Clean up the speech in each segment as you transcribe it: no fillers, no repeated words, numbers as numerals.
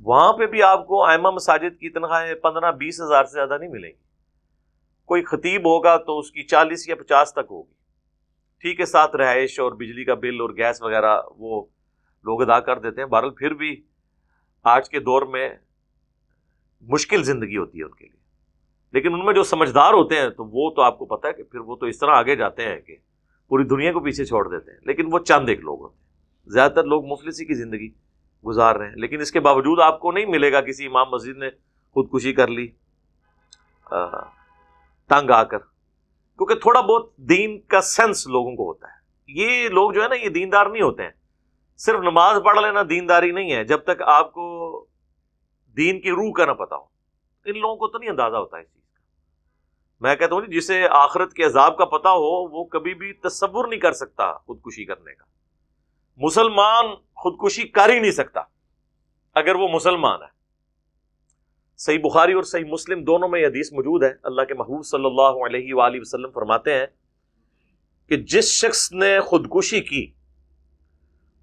وہاں پہ بھی آپ کو ائمہ مساجد کی تنخواہیں 15-20 ہزار سے زیادہ نہیں ملیں گی. کوئی خطیب ہوگا تو اس کی 40 یا 50 تک ہوگی. ٹھیک ہے، ساتھ رہائش اور بجلی کا بل اور گیس وغیرہ وہ لوگ ادا کر دیتے ہیں. بہرحال پھر بھی آج کے دور میں مشکل زندگی ہوتی ہے ان کے لیے. لیکن ان میں جو سمجھدار ہوتے ہیں تو وہ تو آپ کو پتہ ہے کہ پھر وہ تو اس طرح آگے جاتے ہیں کہ پوری دنیا کو پیچھے چھوڑ دیتے ہیں. لیکن وہ چند ایک لوگ ہوتے ہیں. زیادہ تر لوگ مفلسی کی زندگی گزار رہے ہیں. لیکن اس کے باوجود آپ کو نہیں ملے گا کسی امام مسجد نے خودکشی کر لی تنگ آ کر، کیونکہ تھوڑا بہت دین کا سینس لوگوں کو ہوتا ہے. یہ لوگ جو ہے نا یہ دیندار نہیں ہوتے ہیں. صرف نماز پڑھ لینا دینداری نہیں ہے جب تک آپ کو دین کی روح کا نہ پتا ہو. ان لوگوں کو تو نہیں اندازہ ہوتا اس چیز کا. میں کہتا ہوں جسے آخرت کے عذاب کا پتا ہو وہ کبھی بھی تصور نہیں کر سکتا خودکشی کرنے کا. مسلمان خودکشی کر ہی نہیں سکتا اگر وہ مسلمان ہے. صحیح بخاری اور صحیح مسلم دونوں میں یہ حدیث موجود ہے. اللہ کے محبوب صلی اللہ علیہ وآلہ وسلم فرماتے ہیں کہ جس شخص نے خودکشی کی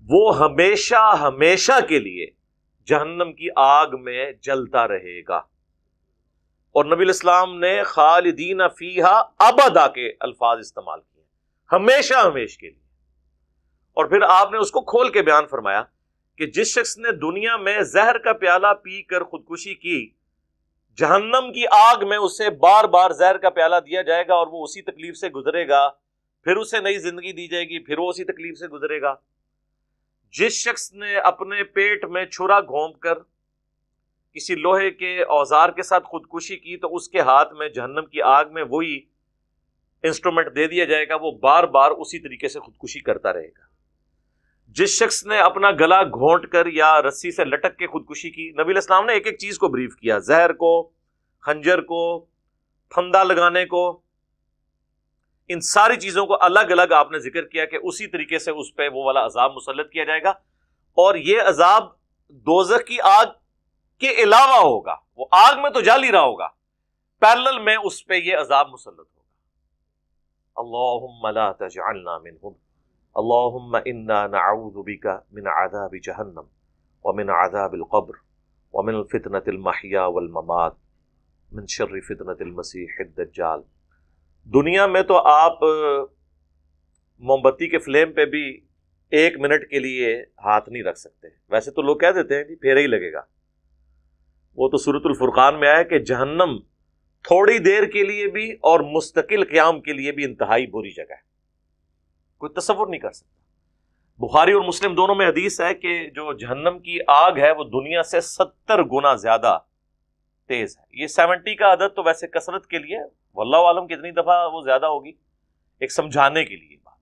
وہ ہمیشہ ہمیشہ کے لیے جہنم کی آگ میں جلتا رہے گا. اور نبی الاسلام نے خالدین فیہا ابدا کے الفاظ استعمال کیے، ہمیشہ ہمیشہ کے لیے. اور پھر آپ نے اس کو کھول کے بیان فرمایا کہ جس شخص نے دنیا میں زہر کا پیالہ پی کر خودکشی کی، جہنم کی آگ میں اسے بار بار زہر کا پیالہ دیا جائے گا اور وہ اسی تکلیف سے گزرے گا. پھر اسے نئی زندگی دی جائے گی، پھر وہ اسی تکلیف سے گزرے گا. جس شخص نے اپنے پیٹ میں چھرا گھونپ کر کسی لوہے کے اوزار کے ساتھ خودکشی کی تو اس کے ہاتھ میں جہنم کی آگ میں وہی انسٹرومنٹ دے دیا جائے گا، وہ بار بار اسی طریقے سے خودکشی کرتا رہے گا. جس شخص نے اپنا گلا گھونٹ کر یا رسی سے لٹک کے خودکشی کی، نبی علیہ السلام نے ایک ایک چیز کو بریف کیا، زہر کو، خنجر کو، پھندا لگانے کو، ان ساری چیزوں کو الگ الگ آپ نے ذکر کیا کہ اسی طریقے سے اس پہ وہ والا عذاب مسلط کیا جائے گا. اور یہ عذاب دوزخ کی آگ کے علاوہ ہوگا. وہ آگ میں تو جل ہی رہا ہوگا، پیرلل میں اس پہ یہ عذاب مسلط ہوگا. اللہم لا تجعلنا منہم، اللہم انا نعوذ بک من عذاب جہنم ومن عذاب القبر ومن فتنة المحیا والممات من شر فتنة المسیح الدجال. دنیا میں تو آپ موم بتی کے فلیم پہ بھی 1 منٹ کے لیے ہاتھ نہیں رکھ سکتے. ویسے تو لوگ کہہ دیتے ہیں کہ پھیرا ہی لگے گا. وہ تو سورۃ الفرقان میں آیا کہ جہنم تھوڑی دیر کے لیے بھی اور مستقل قیام کے لیے بھی انتہائی بری جگہ ہے. کوئی تصور نہیں کر سکتا. بخاری اور مسلم دونوں میں حدیث ہے کہ جو جہنم کی آگ ہے وہ دنیا سے 70 گنا زیادہ تیز ہے. یہ 70 کا عدد تو ویسے کثرت کے لیے، واللہ عالم کتنی دفعہ وہ زیادہ ہوگی، ایک سمجھانے کے لیے بات.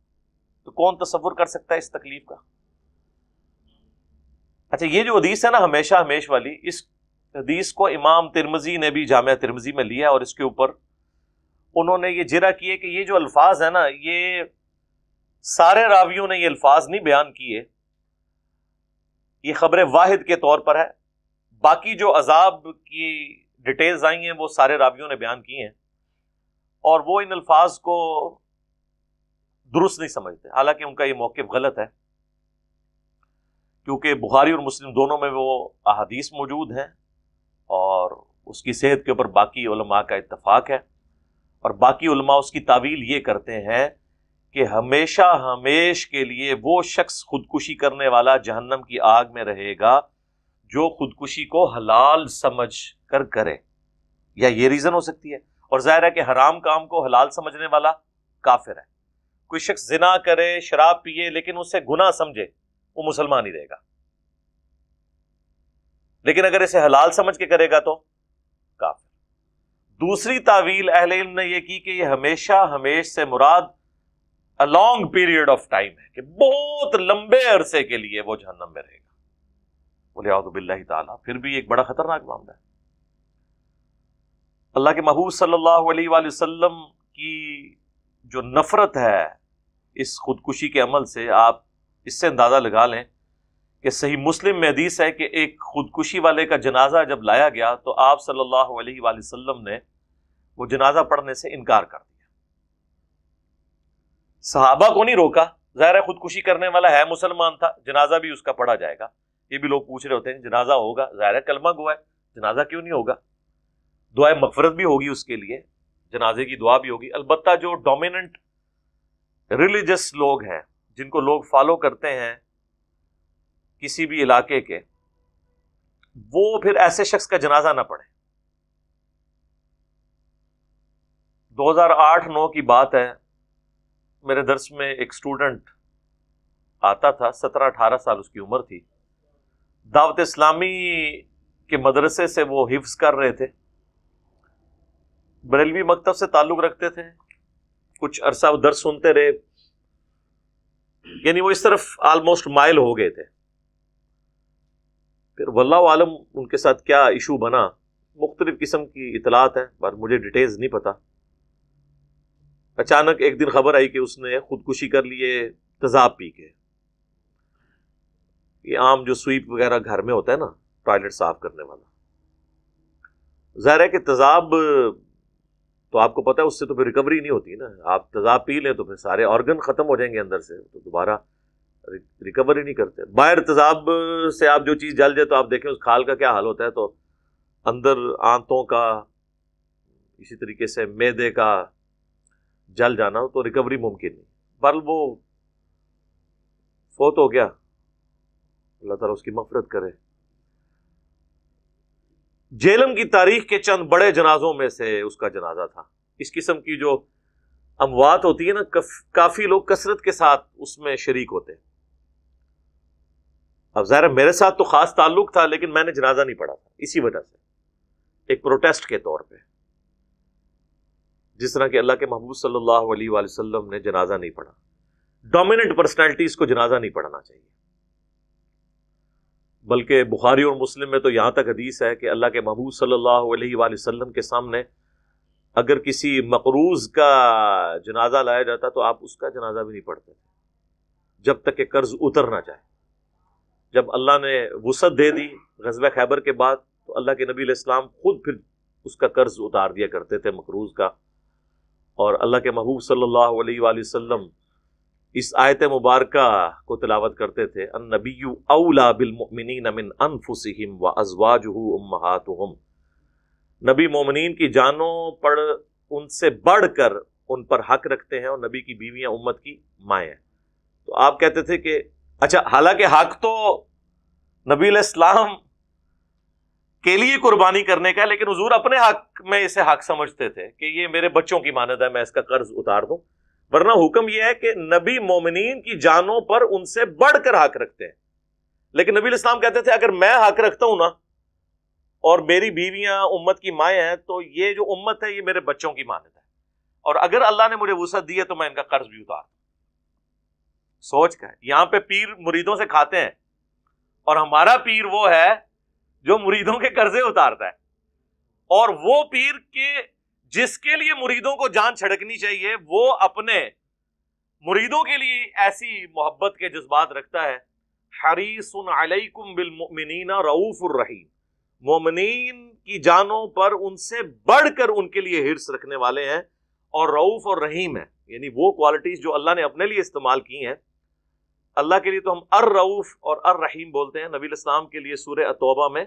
تو کون تصور کر سکتا ہے اس تکلیف کا. اچھا، یہ جو حدیث ہے نا ہمیشہ ہمیش والی، اس حدیث کو امام ترمذی نے بھی جامعہ ترمذی میں لیا اور اس کے اوپر انہوں نے یہ جرح کیے کہ یہ جو الفاظ ہیں نا، یہ سارے راویوں نے یہ الفاظ نہیں بیان کیے، یہ خبر واحد کے طور پر ہے. باقی جو عذاب کی ڈیٹیلز آئی ہیں وہ سارے راویوں نے بیان کی ہیں اور وہ ان الفاظ کو درست نہیں سمجھتے. حالانکہ ان کا یہ موقف غلط ہے، کیونکہ بخاری اور مسلم دونوں میں وہ احادیث موجود ہیں اور اس کی صحت کے اوپر باقی علماء کا اتفاق ہے. اور باقی علماء اس کی تعویل یہ کرتے ہیں کہ ہمیشہ ہمیش کے لیے وہ شخص خودکشی کرنے والا جہنم کی آگ میں رہے گا جو خودکشی کو حلال سمجھ کر کرے. یا یہ ریزن ہو سکتی ہے. اور ظاہر ہے کہ حرام کام کو حلال سمجھنے والا کافر ہے. کوئی شخص زنا کرے، شراب پیے، لیکن اسے گناہ سمجھے، وہ مسلمان ہی رہے گا. لیکن اگر اسے حلال سمجھ کے کرے گا تو کافر. دوسری تعویل اہل علم نے یہ کی کہ یہ ہمیشہ ہمیش سے مراد a long period of time ہے، کہ بہت لمبے عرصے کے لیے وہ جہنم میں رہے گا. وَلِعَوْذُ بِاللَّهِ تعالیٰ. پھر بھی ایک بڑا خطرناک معاملہ ہے. اللہ کے محبوب صلی اللہ علیہ وآلہ وسلم کی جو نفرت ہے اس خودکشی کے عمل سے، آپ اس سے اندازہ لگا لیں کہ صحیح مسلم میں حدیث ہے کہ ایک خودکشی والے کا جنازہ جب لایا گیا تو آپ صلی اللہ علیہ وآلہ وسلم نے وہ جنازہ پڑھنے سے انکار کر دیا. صحابہ کو نہیں روکا، ظاہر ہے خودکشی کرنے والا ہے مسلمان تھا، جنازہ بھی اس کا پڑھا جائے گا. یہ بھی لوگ پوچھ رہے ہوتے ہیں جنازہ ہوگا، ظاہر ہے کلمہ گوا ہے، جنازہ کیوں نہیں ہوگا؟ دعائے مغفرت بھی ہوگی اس کے لیے، جنازے کی دعا بھی ہوگی۔ البتہ جو ڈومیننٹ ریلیجس لوگ ہیں، جن کو لوگ فالو کرتے ہیں کسی بھی علاقے کے، وہ پھر ایسے شخص کا جنازہ نہ پڑھے۔ 2008-9 کی بات ہے، میرے درس میں ایک اسٹوڈنٹ آتا تھا، 17-18 سال اس کی عمر تھی، دعوت اسلامی کے مدرسے سے وہ حفظ کر رہے تھے، بریلوی مکتب سے تعلق رکھتے تھے، کچھ عرصہ وہ درس سنتے رہے، یعنی وہ اس طرف آلموسٹ مائل ہو گئے تھے۔ پھر واللہ عالم ان کے ساتھ کیا ایشو بنا، مختلف قسم کی اطلاعات ہیں پر مجھے ڈیٹیلز نہیں پتا۔ اچانک ایک دن خبر آئی کہ اس نے خودکشی کر لیے تیزاب پی کے۔ یہ عام جو سویپ وغیرہ گھر میں ہوتا ہے نا، ٹوائلٹ صاف کرنے والا، ظاہر ہے کہ تیزاب تو آپ کو پتا ہے اس سے تو پھر ریکوری نہیں ہوتی نا، آپ تیزاب پی لیں تو پھر سارے آرگن ختم ہو جائیں گے اندر سے، تو دوبارہ ریکوری نہیں کرتے۔ باہر تیزاب سے آپ جو چیز جل جائے تو آپ دیکھیں اس کھال کا کیا حال ہوتا ہے، تو اندر آنتوں کا، اسی طریقے سے معدے کا جل جانا، تو ریکوری ممکن نہیں۔ بل وہ فوت ہو گیا، اللہ تعالیٰ اس کی مغفرت کرے۔ جیلم کی تاریخ کے چند بڑے جنازوں میں سے اس کا جنازہ تھا۔ اس قسم کی جو اموات ہوتی ہے نا، کافی لوگ کثرت کے ساتھ اس میں شریک ہوتے ہیں۔ اب ظاہر میرے ساتھ تو خاص تعلق تھا، لیکن میں نے جنازہ نہیں پڑھا تھا اسی وجہ سے، ایک پروٹیسٹ کے طور پہ، جس طرح کہ اللہ کے محبوب صلی اللہ علیہ وآلہ وسلم نے جنازہ نہیں پڑھا۔ ڈومیننٹ پرسنالٹیز کو جنازہ نہیں پڑھنا چاہیے، بلکہ بخاری اور مسلم میں تو یہاں تک حدیث ہے کہ اللہ کے محبوب صلی اللہ علیہ وآلہ وسلم کے سامنے اگر کسی مقروض کا جنازہ لایا جاتا تو آپ اس کا جنازہ بھی نہیں پڑھتے جب تک کہ قرض اتر نہ جائے۔ جب اللہ نے وسعت دے دی غزوہ خیبر کے بعد، تو اللہ کے نبی علیہ السلام خود پھر اس کا قرض اتار دیا کرتے تھے مقروض کا، اور اللہ کے محبوب صلی اللہ علیہ وآلہ وسلم اس آیت مبارکہ کو تلاوت کرتے تھے، النبی اولا بالمؤمنین من انفسہم وازواجہ امہاتہم، نبی مومنین کی جانوں پر ان سے بڑھ کر ان پر حق رکھتے ہیں، اور نبی کی بیویاں امت کی مائیں ہیں۔ تو آپ کہتے تھے کہ اچھا، حالانکہ حق تو نبی علیہ السلام کے لیے قربانی کرنے کا ہے، لیکن حضور اپنے حق میں اسے حق سمجھتے تھے کہ یہ میرے بچوں کی مانند ہے، میں اس کا قرض اتار دوں، ورنہ حکم یہ ہے کہ نبی مومنین کی جانوں پر ان سے بڑھ کر حق رکھتے ہیں۔ لیکن نبی علیہ السلام کہتے تھے اگر میں حق رکھتا ہوں نا، اور میری بیویاں امت کی مائیں ہیں، تو یہ جو امت ہے یہ میرے بچوں کی مانند ہے، اور اگر اللہ نے مجھے وسعت دی ہے تو میں ان کا قرض بھی اتار دوں۔ سوچ کا ہے، یہاں پہ پیر مریدوں سے کھاتے ہیں، اور ہمارا پیر وہ ہے جو مریدوں کے قرضے اتارتا ہے، اور وہ پیر کے جس کے لیے مریدوں کو جان چھڑکنی چاہیے، وہ اپنے مریدوں کے لیے ایسی محبت کے جذبات رکھتا ہے۔ حریص علیکم بالمؤمنین رؤوف الرحیم، مومنین کی جانوں پر ان سے بڑھ کر ان کے لیے حرص رکھنے والے ہیں، اور رؤوف اور رحیم ہیں، یعنی وہ کوالٹیز جو اللہ نے اپنے لیے استعمال کی ہیں۔ اللہ کے لیے تو ہم الرؤوف اور الرحیم بولتے ہیں، نبی الاسلام کے لیے سورہ التوبہ میں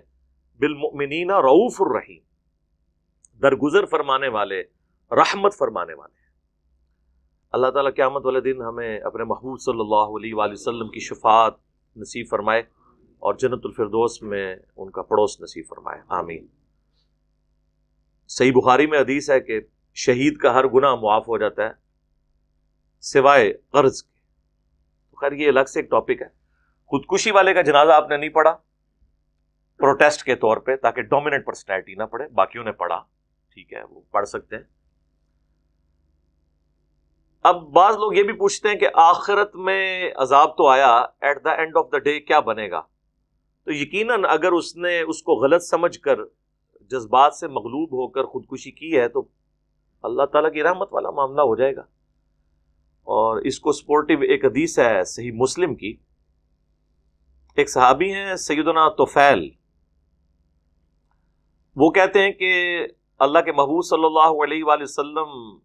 بالمؤمنین رؤوف الرحیم، درگزر فرمانے والے، رحمت فرمانے والے ہیں۔ اللہ تعالیٰ قیامت والے دن ہمیں اپنے محبوب صلی اللہ علیہ وآلہ وسلم کی شفاعت نصیب فرمائے، اور جنت الفردوس میں ان کا پڑوس نصیب فرمائے، آمین۔ صحیح بخاری میں حدیث ہے کہ شہید کا ہر گناہ معاف ہو جاتا ہے سوائے قرض کے۔ خیر یہ الگ سے ایک ٹاپک ہے۔ خودکشی والے کا جنازہ آپ نے نہیں پڑھا پروٹیسٹ کے طور پہ، تاکہ ڈومیننٹ پرسنالٹی نہ پڑھے، باقیوں نے پڑھا، ٹھیک ہے، وہ پڑھ سکتے ہیں۔ اب بعض لوگ یہ بھی پوچھتے ہیں کہ آخرت میں عذاب تو آیا، at the end of the day کیا بنے گا؟ تو یقیناً اگر اس نے اس کو غلط سمجھ کر، جذبات سے مغلوب ہو کر خودکشی کی ہے، تو اللہ تعالیٰ کی رحمت والا معاملہ ہو جائے گا۔ اور اس کو سپورٹیو ایک حدیث ہے صحیح مسلم کی، ایک صحابی ہیں سیدنا طفیل، وہ کہتے ہیں کہ اللہ کے محبوب صلی اللہ علیہ وآلہ وسلم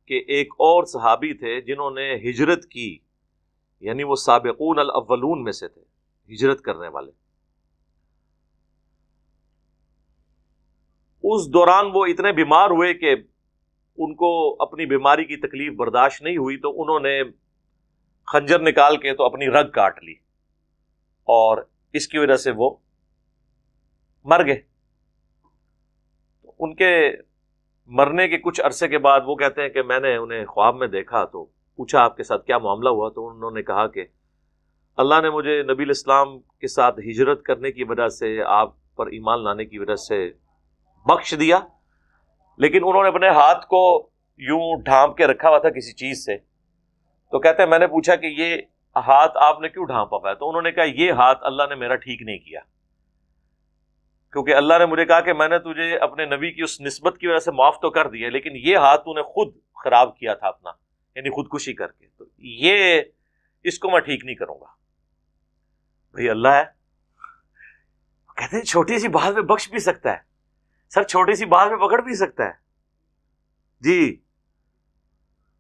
کے ایک اور صحابی تھے جنہوں نے ہجرت کی، یعنی وہ سابقون الاولون میں سے تھے، ہجرت کرنے والے۔ اس دوران وہ اتنے بیمار ہوئے کہ ان کو اپنی بیماری کی تکلیف برداشت نہیں ہوئی، تو انہوں نے خنجر نکال کے تو اپنی رگ کاٹ لی، اور اس کی وجہ سے وہ مر گئے۔ ان کے مرنے کے کچھ عرصے کے بعد وہ کہتے ہیں کہ میں نے انہیں خواب میں دیکھا، تو پوچھا آپ کے ساتھ کیا معاملہ ہوا، تو انہوں نے کہا کہ اللہ نے مجھے نبی الاسلام کے ساتھ ہجرت کرنے کی وجہ سے، آپ پر ایمان لانے کی وجہ سے بخش دیا، لیکن انہوں نے اپنے ہاتھ کو یوں ڈھانپ کے رکھا ہوا تھا کسی چیز سے۔ تو کہتے ہیں میں نے پوچھا کہ یہ ہاتھ آپ نے کیوں ڈھانپا ہوا ہے، تو انہوں نے کہا یہ ہاتھ اللہ نے میرا ٹھیک نہیں کیا، کیونکہ اللہ نے مجھے کہا کہ میں نے تجھے اپنے نبی کی اس نسبت کی وجہ سے معاف تو کر دیا، لیکن یہ ہاتھ تو نے خود خراب کیا تھا اپنا، یعنی خودکشی کر کے، تو یہ اس کو میں ٹھیک نہیں کروں گا۔ بھئی اللہ ہے، کہتے ہیں چھوٹی سی بات میں بخش بھی سکتا ہے سر، چھوٹی سی بات میں پکڑ بھی سکتا ہے جی۔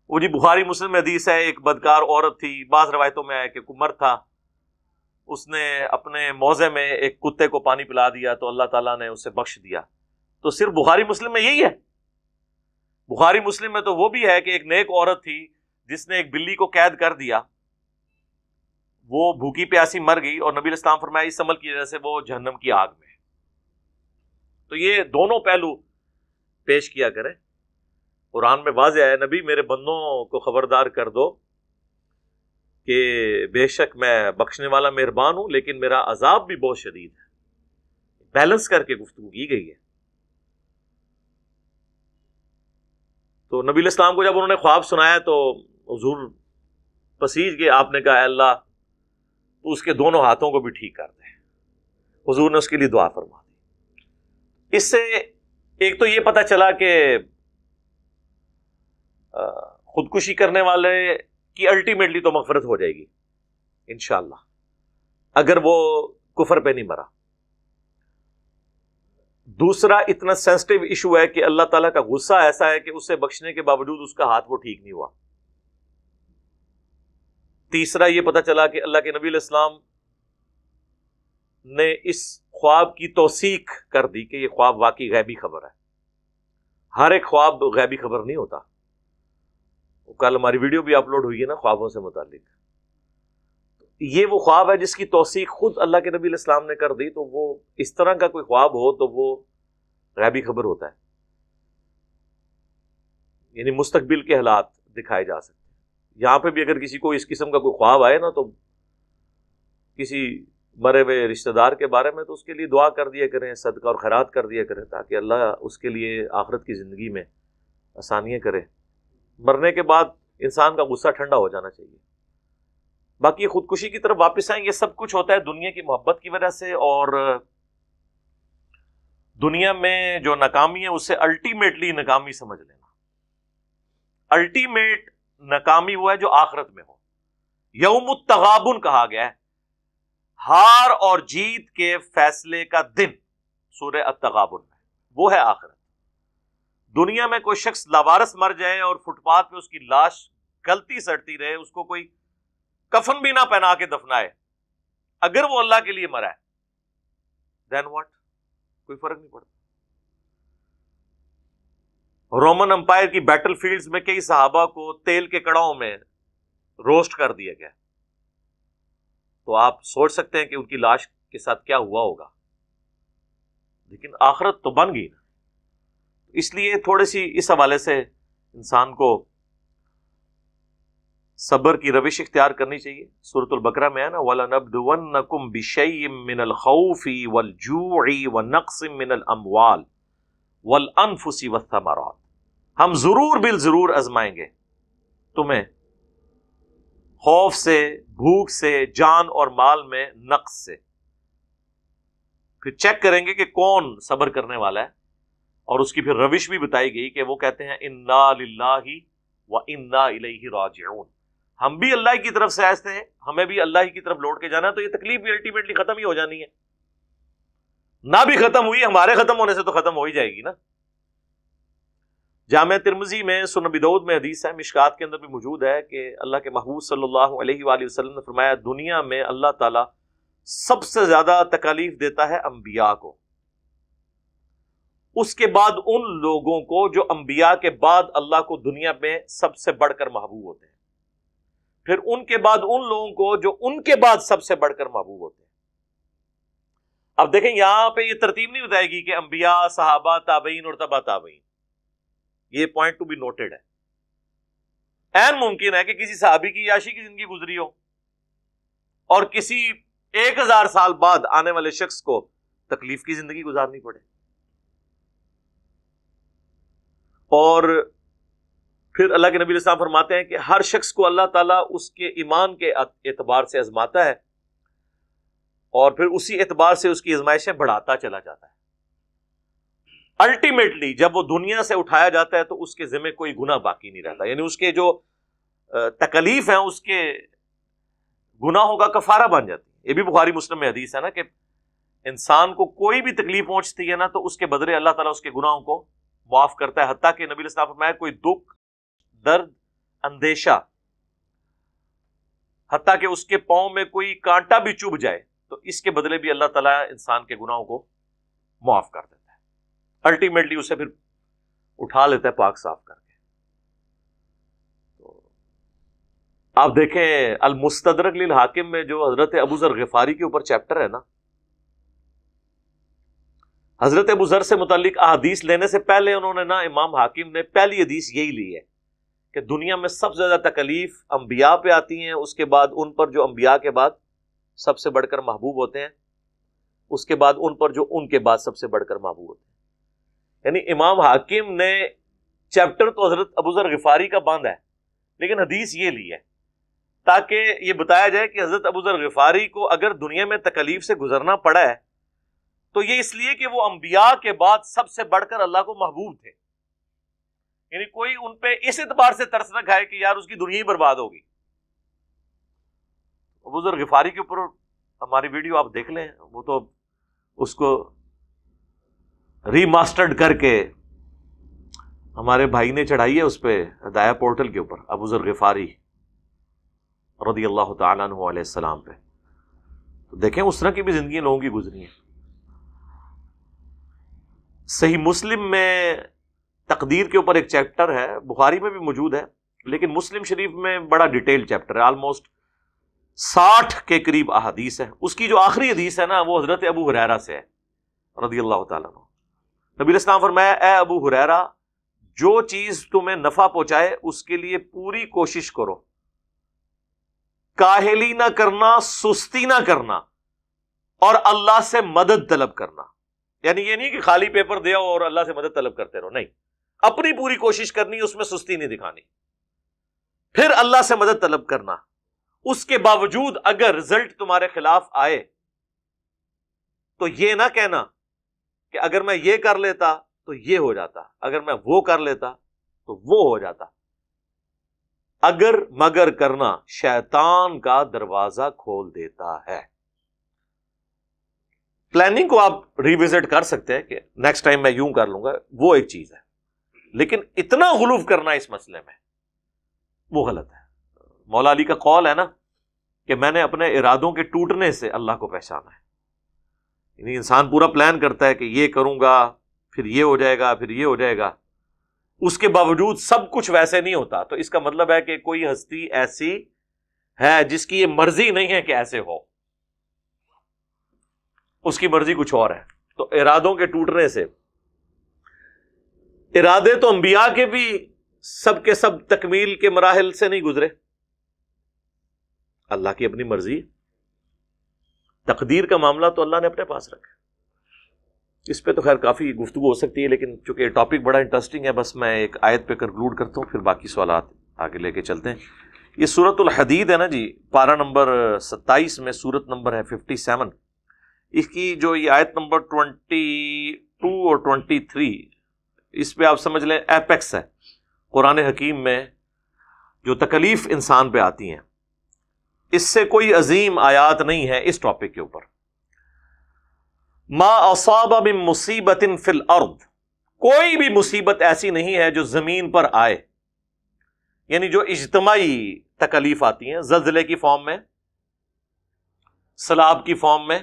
وہ جی بخاری مسلم میں حدیث ہے، ایک بدکار عورت تھی، بعض روایتوں میں ہے کہ کمر تھا، اس نے اپنے موضع میں ایک کتے کو پانی پلا دیا تو اللہ تعالیٰ نے اسے بخش دیا۔ تو صرف بخاری مسلم میں یہی ہے؟ بخاری مسلم میں تو وہ بھی ہے کہ ایک نیک عورت تھی جس نے ایک بلی کو قید کر دیا، وہ بھوکی پیاسی مر گئی، اور نبی الاسلام فرمایا اس عمل کی وجہ سے وہ جہنم کی آگ میں۔ تو یہ دونوں پہلو پیش کیا کریں۔ قرآن میں واضح ہے، نبی میرے بندوں کو خبردار کر دو کہ بے شک میں بخشنے والا مہربان ہوں، لیکن میرا عذاب بھی بہت شدید ہے۔ بیلنس کر کے گفتگو کی گئی ہے۔ تو نبی علیہ السلام کو جب انہوں نے خواب سنایا تو حضور پسیج گئے، آپ نے کہا اے اللہ تو اس کے دونوں ہاتھوں کو بھی ٹھیک کر دے۔ حضور نے اس کے لیے دعا فرما دی۔ اس سے ایک تو یہ پتہ چلا کہ خودکشی کرنے والے کی الٹیمیٹلی تو مغفرت ہو جائے گی انشاءاللہ، اگر وہ کفر پہ نہیں مرا۔ دوسرا اتنا سینسٹیو ایشو ہے کہ اللہ تعالیٰ کا غصہ ایسا ہے کہ اسے بخشنے کے باوجود اس کا ہاتھ وہ ٹھیک نہیں ہوا۔ تیسرا یہ پتہ چلا کہ اللہ کے نبی علیہ السلام نے اس خواب کی توثیق کر دی کہ یہ خواب واقعی غیبی خبر ہے۔ ہر ایک خواب غیبی خبر نہیں ہوتا۔ کل ہماری ویڈیو بھی اپلوڈ ہوئی ہے نا خوابوں سے متعلق، یہ وہ خواب ہے جس کی توثیق خود اللہ کے نبی علیہ السلام نے کر دی، تو وہ اس طرح کا کوئی خواب ہو تو وہ غیبی خبر ہوتا ہے، یعنی مستقبل کے حالات دکھائے جا سکتے ہیں۔ یہاں پہ بھی اگر کسی کو اس قسم کا کوئی خواب آئے نا، تو کسی مرے ہوئے رشتہ دار کے بارے میں، تو اس کے لیے دعا کر دیا کریں، صدقہ اور خیرات کر دیا کریں، تاکہ اللہ اس کے لیے آخرت کی زندگی میں آسانیاں کرے۔ مرنے کے بعد انسان کا غصہ ٹھنڈا ہو جانا چاہیے۔ باقی خودکشی کی طرف واپس آئیں، یہ سب کچھ ہوتا ہے دنیا کی محبت کی وجہ سے، اور دنیا میں جو ناکامی ہے اسے الٹیمیٹلی ناکامی سمجھ لینا۔ الٹیمیٹ ناکامی وہ ہے جو آخرت میں ہو۔ یوم التغابن کہا گیا ہے، ہار اور جیت کے فیصلے کا دن، سورہ التغابن میں، وہ ہے آخرت۔ دنیا میں کوئی شخص لاوارث مر جائے اور فٹ پاتھ پہ اس کی لاش گلتی سڑتی رہے، اس کو کوئی کفن بھی نہ پہنا کے دفنائے، اگر وہ اللہ کے لیے مرا ہے دین واٹ، کوئی فرق نہیں پڑتا۔ رومن امپائر کی بیٹل فیلڈز میں کئی صحابہ کو تیل کے کڑاؤں میں روسٹ کر دیا گیا، تو آپ سوچ سکتے ہیں کہ ان کی لاش کے ساتھ کیا ہوا ہوگا، لیکن آخرت تو بن گئی نا۔ اس لیے تھوڑی سی اس حوالے سے انسان کو صبر کی روش اختیار کرنی چاہیے۔ سورۃ البقرہ میں ہے نا، وَلَنَبْلُوَنَّكُمْ بِشَيْءٍ مِّنَ الْخَوْفِ وَالْجُوعِ وَنَقْصٍ مِّنَ الْأَمْوَالِ وَالْأَنفُسِ وَالثَّمَرَاتِ، ہم ضرور بالضرور آزمائیں گے تمہیں خوف سے، بھوک سے، جان اور مال میں نقص سے۔ پھر چیک کریں گے کہ کون صبر کرنے والا ہے، اور اس کی پھر روش بھی بتائی گئی کہ وہ کہتے ہیں اِنَّا لِلَّهِ وَإِنَّا إِلَيْهِ راجعون، ہم بھی اللہ کی طرف سے ایسے ہیں، ہمیں بھی اللہ کی طرف لوٹ کے جانا ہے، تو یہ تکلیف بھی الٹیمیٹلی ختم ہی ہو جانی ہے۔ نہ بھی ختم ہوئی، ہمارے ختم ہونے سے تو ختم ہو ہی جائے گی نا۔ جامع ترمذی میں، سنن ابی داؤد میں حدیث ہے، مشکات کے اندر بھی موجود ہے کہ اللہ کے محبوب صلی اللہ علیہ وآلہ وسلم نے فرمایا، دنیا میں اللہ تعالیٰ سب سے زیادہ تکالیف دیتا ہے انبیاء کو، اس کے بعد ان لوگوں کو جو انبیاء کے بعد اللہ کو دنیا میں سب سے بڑھ کر محبوب ہوتے ہیں، پھر ان کے بعد ان لوگوں کو جو ان کے بعد سب سے بڑھ کر محبوب ہوتے ہیں۔ اب دیکھیں یہاں پہ یہ ترتیب نہیں بتائے گی کہ انبیاء، صحابہ، تابعین اور تبع تابعین، یہ پوائنٹ ٹو بی نوٹڈ ہے۔ این ممکن ہے کہ کسی صحابی کی عیاشی کی زندگی گزری ہو اور کسی 1000 سال بعد آنے والے شخص کو تکلیف کی زندگی گزارنی پڑے، اور پھر اللہ کے نبی علیہ السلام فرماتے ہیں کہ ہر شخص کو اللہ تعالیٰ اس کے ایمان کے اعتبار سے آزماتا ہے اور پھر اسی اعتبار سے اس کی آزمائشیں بڑھاتا چلا جاتا ہے۔ الٹیمیٹلی جب وہ دنیا سے اٹھایا جاتا ہے تو اس کے ذمہ کوئی گناہ باقی نہیں رہتا، یعنی اس کے جو تکلیف ہیں اس کے گناہوں کا کفارہ بن جاتی ہے۔ یہ بھی بخاری مسلم میں حدیث ہے نا کہ انسان کو کوئی بھی تکلیف پہنچتی ہے نا تو اس کے بدلے اللہ تعالیٰ اس کے گناہوں کو معاف کرتا ہے، حتیٰ کہ نبی علیہ السلام فرمایا کوئی دکھ، درد، اندیشہ، حتیٰ کہ اس کے پاؤں میں کوئی کانٹا بھی چبھ جائے تو اس کے بدلے بھی اللہ تعالیٰ انسان کے گناہوں کو معاف کر دیتا ہے، الٹیمیٹلی اسے پھر اٹھا لیتا ہے پاک صاف کر کے۔ تو آپ دیکھیں المستدرک للحاکم میں جو حضرت ابو ذر غفاری کے اوپر چیپٹر ہے نا، حضرت ابو ذر سے متعلق احادیث لینے سے پہلے انہوں نے نا امام حاکم نے پہلی حدیث یہی لی ہے کہ دنیا میں سب سے زیادہ تکلیف انبیاء پہ آتی ہیں، اس کے بعد ان پر جو انبیاء کے بعد سب سے بڑھ کر محبوب ہوتے ہیں، اس کے بعد ان پر جو ان کے بعد سب سے بڑھ کر محبوب ہوتے ہیں۔ یعنی امام حاکم نے چیپٹر تو حضرت ابو ذر غفاری کا باندھا ہے لیکن حدیث یہ لی ہے تاکہ یہ بتایا جائے کہ حضرت ابو ذر غفاری کو اگر دنیا میں تکلیف سے گزرنا پڑا ہے تو یہ اس لیے کہ وہ انبیاء کے بعد سب سے بڑھ کر اللہ کو محبوب تھے، یعنی کوئی ان پہ اس اعتبار سے ترس نہ کھائے کہ یار اس کی دنیا ہی برباد ہوگی۔ ابو ذر غفاری کے اوپر ہماری ویڈیو آپ دیکھ لیں، وہ تو اس کو ری ماسٹرڈ کر کے ہمارے بھائی نے چڑھائی ہے اس پہ ہدایہ پورٹل کے اوپر، ابو ذر غفاری رضی اللہ تعالیٰ عنہ علیہ السلام پہ، تو دیکھیں اس طرح کی بھی زندگی لوگوں کی گزری ہیں۔ صحیح مسلم میں تقدیر کے اوپر ایک چیپٹر ہے، بخاری میں بھی موجود ہے لیکن مسلم شریف میں بڑا ڈیٹیل چیپٹر ہے، آلموسٹ 60 کے قریب احادیث ہے۔ اس کی جو آخری حدیث ہے نا وہ حضرت ابو ہریرہ سے ہے رضی اللہ تعالیٰ عنہ۔ نبی علیہ السلام فرمایا اے ابو ہریرہ، جو چیز تمہیں نفع پہنچائے اس کے لیے پوری کوشش کرو، کاہلی نہ کرنا، سستی نہ کرنا، اور اللہ سے مدد طلب کرنا۔ یعنی یہ نہیں کہ خالی پیپر دیا اور اللہ سے مدد طلب کرتے رہو، نہیں، اپنی پوری کوشش کرنی، اس میں سستی نہیں دکھانی، پھر اللہ سے مدد طلب کرنا۔ اس کے باوجود اگر رزلٹ تمہارے خلاف آئے تو یہ نہ کہنا کہ اگر میں یہ کر لیتا تو یہ ہو جاتا، اگر میں وہ کر لیتا تو وہ ہو جاتا۔ اگر مگر کرنا شیطان کا دروازہ کھول دیتا ہے۔ پلاننگ کو آپ ریوزٹ کر سکتے ہیں کہ نیکسٹ ٹائم میں یوں کر لوں گا، وہ ایک چیز ہے، لیکن اتنا غلو کرنا اس مسئلے میں وہ غلط ہے۔ مولا علی کا قول ہے نا کہ میں نے اپنے ارادوں کے ٹوٹنے سے اللہ کو پہچانا ہے۔ یعنی انسان پورا پلان کرتا ہے کہ یہ کروں گا، پھر یہ ہو جائے گا، پھر یہ ہو جائے گا، اس کے باوجود سب کچھ ویسے نہیں ہوتا، تو اس کا مطلب ہے کہ کوئی ہستی ایسی ہے جس کی یہ مرضی نہیں ہے کہ ایسے ہو، اس کی مرضی کچھ اور ہے۔ تو ارادوں کے ٹوٹنے سے، ارادے تو انبیاء کے بھی سب کے سب تکمیل کے مراحل سے نہیں گزرے، اللہ کی اپنی مرضی، تقدیر کا معاملہ تو اللہ نے اپنے پاس رکھا۔ اس پہ تو خیر کافی گفتگو ہو سکتی ہے لیکن چونکہ ٹاپک بڑا انٹرسٹنگ ہے، بس میں ایک آیت پہ کنکلوڈ کرتا ہوں، پھر باقی سوالات آگے لے کے چلتے ہیں۔ یہ سورۃ الحدید ہے نا جی، پارہ نمبر 27 میں سورت نمبر ہے 57، اس کی جو یہ آیت نمبر 22 اور 23، اس پہ آپ سمجھ لیں ایپیکس ہے قرآن حکیم میں جو تکلیف انسان پہ آتی ہیں، اس سے کوئی عظیم آیات نہیں ہے اس ٹاپک کے اوپر۔ ما اصاب من مصیبت فی الارض، کوئی بھی مصیبت ایسی نہیں ہے جو زمین پر آئے، یعنی جو اجتماعی تکلیف آتی ہیں، زلزلے کی فارم میں، سیلاب کی فارم میں،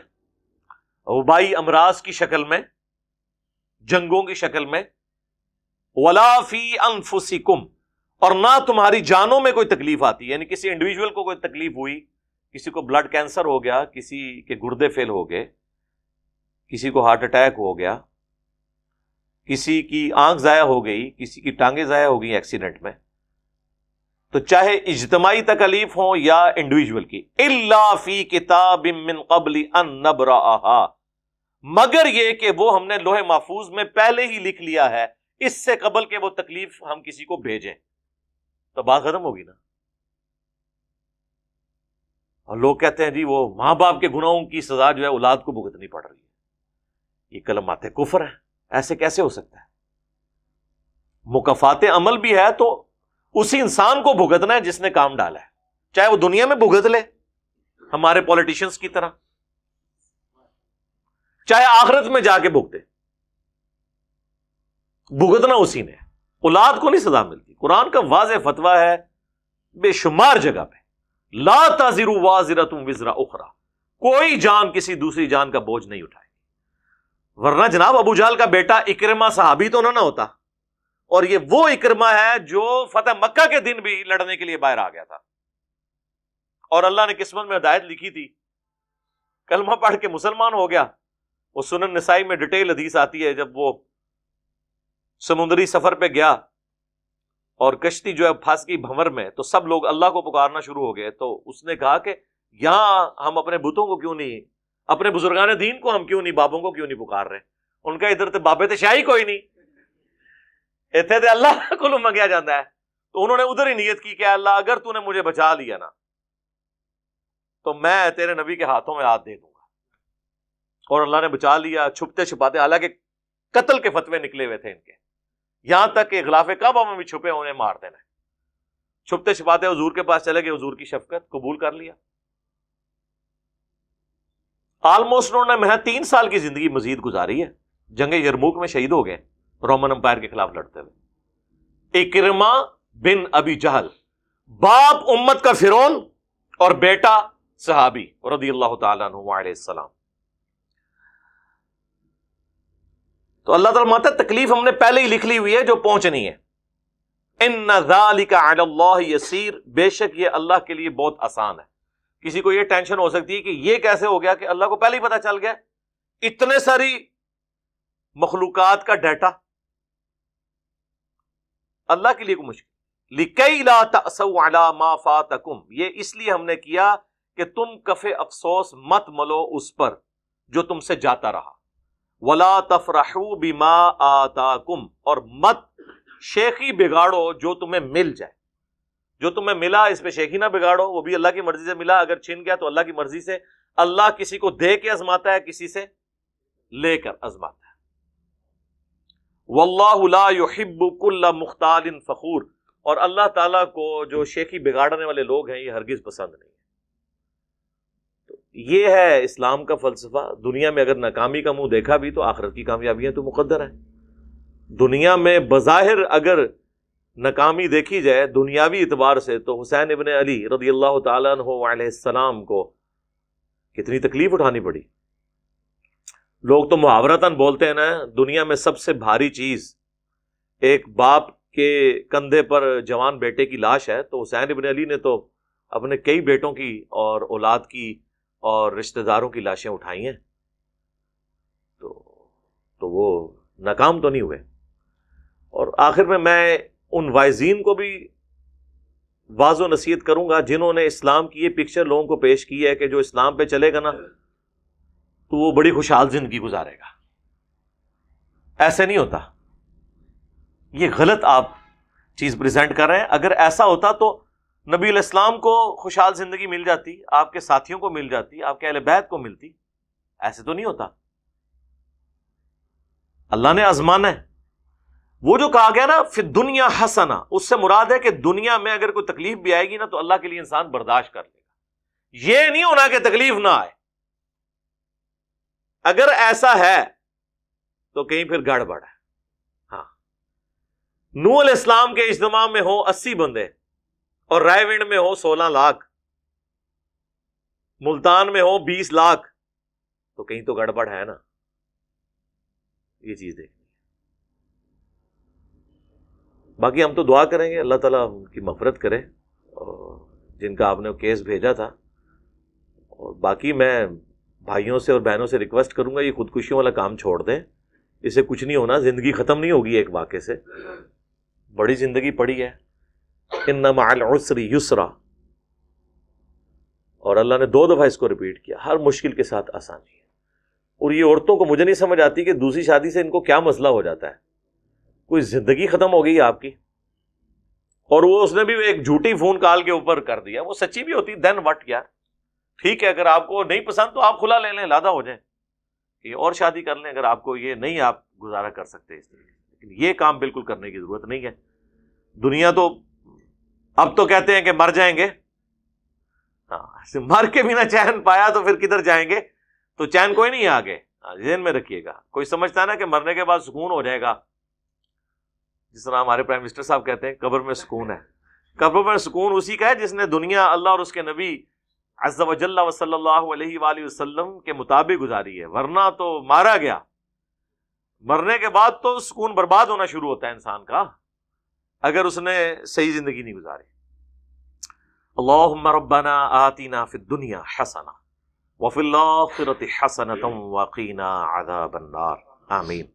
وبائی امراض کی شکل میں، جنگوں کی شکل میں، ولا فی انفسکم، اور نہ تمہاری جانوں میں کوئی تکلیف آتی، یعنی کسی انڈیویجول کو کوئی تکلیف ہوئی، کسی کو بلڈ کینسر ہو گیا، کسی کے گردے فیل ہو گئے، کسی کو ہارٹ اٹیک ہو گیا، کسی کی آنکھ ضائع ہو گئی، کسی کی ٹانگیں ضائع ہو گئی ایکسیڈنٹ میں، تو چاہے اجتماعی تکلیف ہوں یا انڈیویجول کی، الا فی کتاب من قبل ان نبرأها، مگر یہ کہ وہ ہم نے لوح محفوظ میں پہلے ہی لکھ لیا ہے، اس سے قبل کہ وہ تکلیف ہم کسی کو بھیجیں، تو بات ختم ہوگی نا۔ اور لوگ کہتے ہیں جی وہ ماں باپ کے گناہوں کی سزا جو ہے اولاد کو بھگتنی پڑ رہی ہے، یہ کلمات کفر ہے، ایسے کیسے ہو سکتا ہے؟ مکافات عمل بھی ہے تو اسی انسان کو بھگتنا ہے جس نے کام ڈالا ہے، چاہے وہ دنیا میں بھگت لے ہمارے پولیٹیشنز کی طرح، چاہے آخرت میں جا کے بھگتے، بھگتنا اسی نے، اولاد کو نہیں سزا ملتی۔ قرآن کا واضح فتویٰ ہے بے شمار جگہ پہ، لا تزر وازرۃ وزر اخرى، کوئی جان کسی دوسری جان کا بوجھ نہیں اٹھائے، ورنہ جناب ابو جہل کا بیٹا اکرمہ صحابی تو نہ ہوتا، اور یہ وہ اکرمہ ہے جو فتح مکہ کے دن بھی لڑنے کے لیے باہر آ گیا تھا، اور اللہ نے قسمت میں ہدایت لکھی تھی، کلمہ پڑھ کے مسلمان ہو گیا۔ وہ سنن نسائی میں ڈیٹیل حدیث آتی ہے، جب وہ سمندری سفر پہ گیا اور کشتی جو ہے پھنس گئی بھنور میں، تو سب لوگ اللہ کو پکارنا شروع ہو گئے، تو اس نے کہا کہ یہاں ہم اپنے بتوں کو کیوں نہیں، اپنے بزرگان دین کو ہم کیوں نہیں، بابوں کو کیوں نہیں پکار رہے؟ ان کا ادھر تے بابے تے شاہی کوئی نہیں، اتنے تے اللہ کو منگیا جاتا ہے۔ تو انہوں نے ادھر ہی نیت کی کہ اللہ اگر تو نے مجھے بچا لیا نا تو میں تیرے نبی کے ہاتھوں میں ہاتھ دے دوں گا، اور اللہ نے بچا لیا چھپتے چھپاتے، حالانکہ قتل کے فتوے نکلے ہوئے تھے ان کے، یہاں تک کہ غلاف کعبہ میں بھی چھپے انہیں مار دینا، چھپتے چھپاتے حضور کے پاس چلے گئے، حضور کی شفقت قبول کر لیا۔ آلموسٹ انہوں نے محض 3 سال کی زندگی مزید گزاری ہے، جنگ یرموک میں شہید ہو گئے رومن امپائر کے خلاف لڑتے ہوئے۔ اکرمہ بن ابی جہل، باپ امت کا فرعون اور بیٹا صحابی رضی اللہ تعالیٰ عنہ علیہ السلام۔ تو اللہ تعالیٰ ماتا تکلیف ہم نے پہلے ہی لکھ لی ہوئی ہے جو پہنچنی ہے۔ ان ذالک علی اللہ یسیر، بے شک یہ اللہ کے لیے بہت آسان ہے۔ کسی کو یہ ٹینشن ہو سکتی ہے کہ یہ کیسے ہو گیا کہ اللہ کو پہلے ہی پتا چل گیا، اتنے ساری مخلوقات کا ڈیٹا، اللہ کے لیے کوئی مشکل۔ لکی لا تأسوا علی ما فاتکم، یہ اس لیے ہم نے کیا کہ تم کف افسوس مت ملو اس پر جو تم سے جاتا رہا، ولا تفرحوا بما آتاکم، اور مت شیخی بگاڑو جو تمہیں مل جائے، جو تمہیں ملا اس پہ شیخی نہ بگاڑو، وہ بھی اللہ کی مرضی سے ملا، اگر چھن گیا تو اللہ کی مرضی سے۔ اللہ کسی کو دے کے آزماتا ہے، کسی سے لے کر آزماتا ہے۔ واللہ لا يحب كل مختال فخور، اور اللہ تعالیٰ کو جو شیخی بگاڑنے والے لوگ ہیں یہ ہرگز پسند نہیں ہے۔ تو یہ ہے اسلام کا فلسفہ۔ دنیا میں اگر ناکامی کا منہ دیکھا بھی تو آخرت کی کامیابیاں تو مقدر ہیں۔ دنیا میں بظاہر اگر ناکامی دیکھی جائے دنیاوی اعتبار سے تو حسین ابن علی رضی اللہ تعالیٰ عنہ علیہ السلام کو کتنی تکلیف اٹھانی پڑی۔ لوگ تو محاورتاً بولتے ہیں نا، دنیا میں سب سے بھاری چیز ایک باپ کے کندھے پر جوان بیٹے کی لاش ہے، تو حسین ابن علی نے تو اپنے کئی بیٹوں کی اور اولاد کی اور رشتہ داروں کی لاشیں اٹھائی ہیں، تو وہ ناکام تو نہیں ہوئے۔ اور آخر میں ان وائزین کو بھی واض و نصیحت کروں گا جنہوں نے اسلام کی یہ پکچر لوگوں کو پیش کی ہے کہ جو اسلام پہ چلے گا نا تو وہ بڑی خوشحال زندگی گزارے گا۔ ایسے نہیں ہوتا، یہ غلط آپ چیز پریزنٹ کر رہے ہیں۔ اگر ایسا ہوتا تو نبی علیہ السلام کو خوشحال زندگی مل جاتی، آپ کے ساتھیوں کو مل جاتی، آپ کے اہل بیت کو ملتی۔ ایسے تو نہیں ہوتا، اللہ نے آزمانا ہے۔ وہ جو کہا گیا نا فی الدنیا حسنہ، اس سے مراد ہے کہ دنیا میں اگر کوئی تکلیف بھی آئے گی نا تو اللہ کے لیے انسان برداشت کر لے گا۔ یہ نہیں ہونا کہ تکلیف نہ آئے، اگر ایسا ہے تو کہیں پھر گڑبڑ ہے۔ ہاں، نوح علیہ السلام کے اجتماع میں ہو 80 بندے اور رائے ونڈ میں ہو 16 لاکھ، ملتان میں ہو 20 لاکھ، تو کہیں تو گڑبڑ ہے نا۔ یہ چیز دیکھیں۔ باقی ہم تو دعا کریں گے اللہ تعالیٰ ان کی مغفرت کرے جن کا آپ نے کیس بھیجا تھا. اور باقی میں بھائیوں سے اور بہنوں سے ریکویسٹ کروں گا یہ خودکشیوں والا کام چھوڑ دیں, اسے کچھ نہیں ہونا, زندگی ختم نہیں ہوگی ایک واقعے سے, بڑی زندگی پڑی ہے. ان مع العسر یسرا, اور اللہ نے 2 دفعہ اس کو ریپیٹ کیا, ہر مشکل کے ساتھ آسانی ہے. اور یہ عورتوں کو مجھے نہیں سمجھ آتی کہ دوسری شادی سے ان کو کیا مسئلہ ہو جاتا ہے. کوئی زندگی ختم ہو گئی آپ کی, اور وہ اس نے بھی ایک جھوٹی فون کال کے اوپر کر دیا, وہ سچی بھی ہوتی دین وٹ یار. ٹھیک ہے, اگر آپ کو نہیں پسند تو آپ کھلا لے لیں, لادا ہو جائیں, یہ اور شادی کر لیں اگر آپ کو یہ نہیں آپ گزارا کر سکتے اس طریقے سے. لیکن یہ کام بالکل کرنے کی ضرورت نہیں ہے. دنیا تو اب تو کہتے ہیں کہ مر جائیں گے, ہاں مر کے بھی نہ چین پایا تو پھر کدھر جائیں گے, تو چین کوئی نہیں ہے آگے. ذہن میں رکھیے گا, کوئی سمجھتا ہے نا کہ مرنے کے بعد سکون ہو جائے گا, جس طرح ہمارے پرائم منسٹر صاحب کہتے ہیں قبر میں سکون ہے. قبر میں سکون اسی کا ہے جس نے دنیا اللہ اور اس کے نبی عز و جل و صلی اللہ علیہ وآلہ وسلم کے مطابق گزاری ہے. ورنہ تو مارا گیا, مرنے کے بعد تو سکون برباد ہونا شروع ہوتا ہے انسان کا اگر اس نے صحیح زندگی نہیں گزاری. اللہم ربنا آتنا فی الدنیا حسنہ وفی الآخرۃ حسنۃ وقینا عذاب النار. آمین.